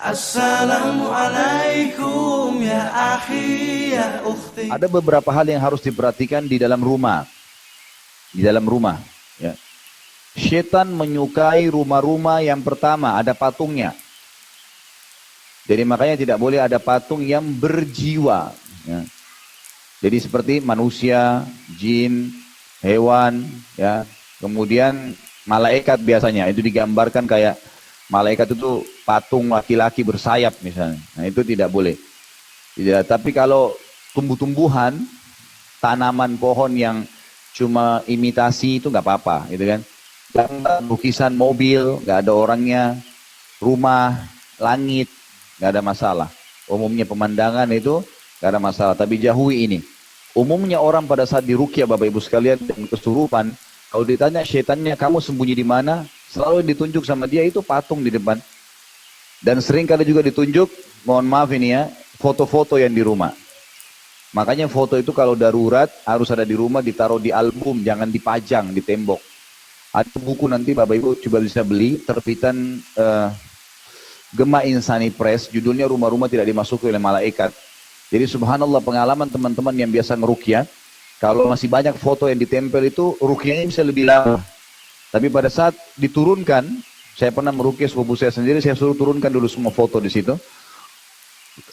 Assalamualaikum ya akhi ya ukhti. Ada beberapa hal yang harus diperhatikan di dalam rumah. Di dalam rumah. Ya. Syaitan menyukai rumah-rumah yang pertama ada patungnya. Jadi makanya tidak boleh ada patung yang berjiwa. Ya. Jadi seperti manusia, jin, hewan, ya. Kemudian malaikat biasanya itu digambarkan kayak malaikat itu patung laki-laki bersayap misalnya. Nah itu tidak boleh. Tidak. Tapi kalau tumbuh-tumbuhan, tanaman pohon yang cuma imitasi itu nggak apa-apa, gitu kan? Gambar, lukisan mobil, nggak ada orangnya, rumah, langit, nggak ada masalah. Umumnya pemandangan itu nggak ada masalah. Tapi jauhi ini. Umumnya orang pada saat diruqyah Bapak Ibu sekalian dan kesurupan, kalau ditanya syaitannya kamu sembunyi di mana, selalu ditunjuk sama dia itu patung di depan. Dan sering kali juga ditunjuk, mohon maaf ini ya, foto-foto yang di rumah. Makanya foto itu kalau darurat harus ada di rumah, ditaruh di album, jangan dipajang di tembok. Ada buku nanti Bapak Ibu coba bisa beli, terbitan Gema Insani Press, judulnya Rumah-Rumah Tidak Dimasuki Oleh Malaikat. Jadi subhanallah pengalaman teman-teman yang biasa ngeruqyah, kalau masih banyak foto yang ditempel itu, ruqyahnya bisa lebih lama. Tapi pada saat diturunkan, saya pernah meruqyah sepupu saya sendiri, saya suruh turunkan dulu semua foto di situ.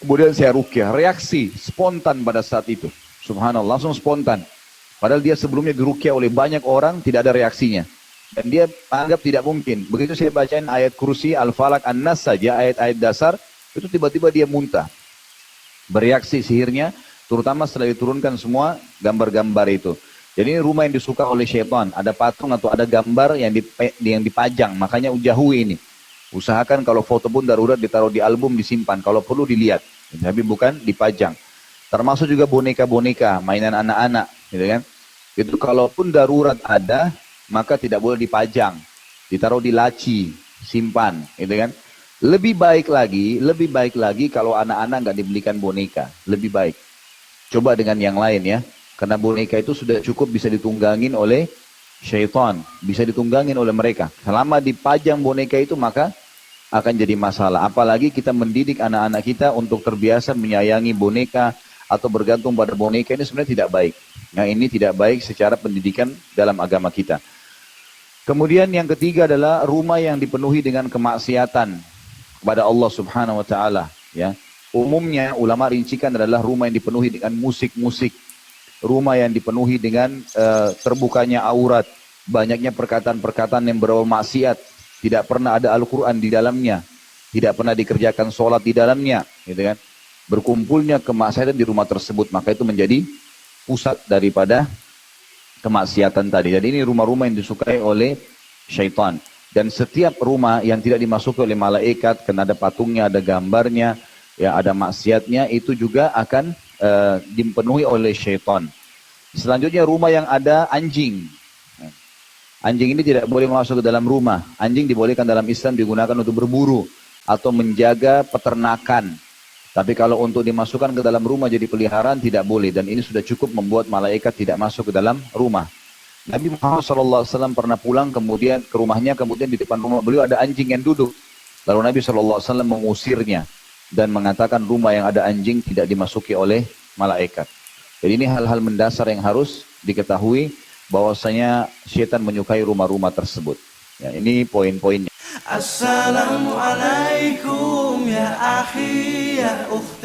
Kemudian saya ruqyah, reaksi spontan pada saat itu. Subhanallah, langsung spontan. Padahal dia sebelumnya diruqyah oleh banyak orang, tidak ada reaksinya. Dan dia anggap tidak mungkin. Begitu saya bacain ayat kursi, Al-Falaq, An-Nas saja, ayat-ayat dasar, itu tiba-tiba dia muntah. Bereaksi sihirnya, terutama setelah diturunkan semua gambar-gambar itu. Jadi ini rumah yang disuka oleh syaitan. Ada patung atau ada gambar yang dipajang. Makanya jauhi ini. Usahakan kalau foto pun darurat ditaruh di album, disimpan. Kalau perlu dilihat. Tapi bukan dipajang. Termasuk juga boneka-boneka, mainan anak-anak. Gitu kan? Itu kalaupun darurat ada, maka tidak boleh dipajang. Ditaruh di laci, simpan. Gitu kan? Lebih baik lagi kalau anak-anak nggak dibelikan boneka. Lebih baik. Coba dengan yang lain ya. Karena boneka itu sudah cukup bisa ditunggangin oleh syaitan. Bisa ditunggangin oleh mereka. Selama dipajang boneka itu maka akan jadi masalah. Apalagi kita mendidik anak-anak kita untuk terbiasa menyayangi boneka atau bergantung pada boneka, ini sebenarnya tidak baik. Nah ini tidak baik secara pendidikan dalam agama kita. Kemudian yang ketiga adalah rumah yang dipenuhi dengan kemaksiatan kepada Allah Subhanahu wa taala, ya. Umumnya ulama rincikan adalah rumah yang dipenuhi dengan musik-musik, rumah yang dipenuhi dengan terbukanya aurat, banyaknya perkataan-perkataan yang berbau maksiat, tidak pernah ada Al-Quran di dalamnya, tidak pernah dikerjakan sholat di dalamnya, gitu kan? Berkumpulnya kemaksiatan di rumah tersebut, maka itu menjadi pusat daripada kemaksiatan tadi. Jadi ini rumah-rumah yang disukai oleh syaitan. Dan setiap rumah yang tidak dimasuki oleh malaikat, karena ada patungnya, ada gambarnya, ya ada maksiatnya, itu juga akan dipenuhi oleh syaitan. Selanjutnya rumah yang ada anjing. Anjing ini tidak boleh masuk ke dalam rumah. Anjing dibolehkan dalam Islam digunakan untuk berburu atau menjaga peternakan. Tapi kalau untuk dimasukkan ke dalam rumah jadi peliharaan tidak boleh. Dan ini sudah cukup membuat malaikat tidak masuk ke dalam rumah. Nabi Muhammad SAW pernah pulang kemudian ke rumahnya, kemudian di depan rumah beliau ada anjing yang duduk. Lalu Nabi SAW mengusirnya dan mengatakan rumah yang ada anjing tidak dimasuki oleh malaikat. Jadi ini hal-hal mendasar yang harus diketahui, bahwasanya syaitan menyukai rumah-rumah tersebut. Ya, ini poin-poinnya. Assalamualaikum ya akhi ya ukhti.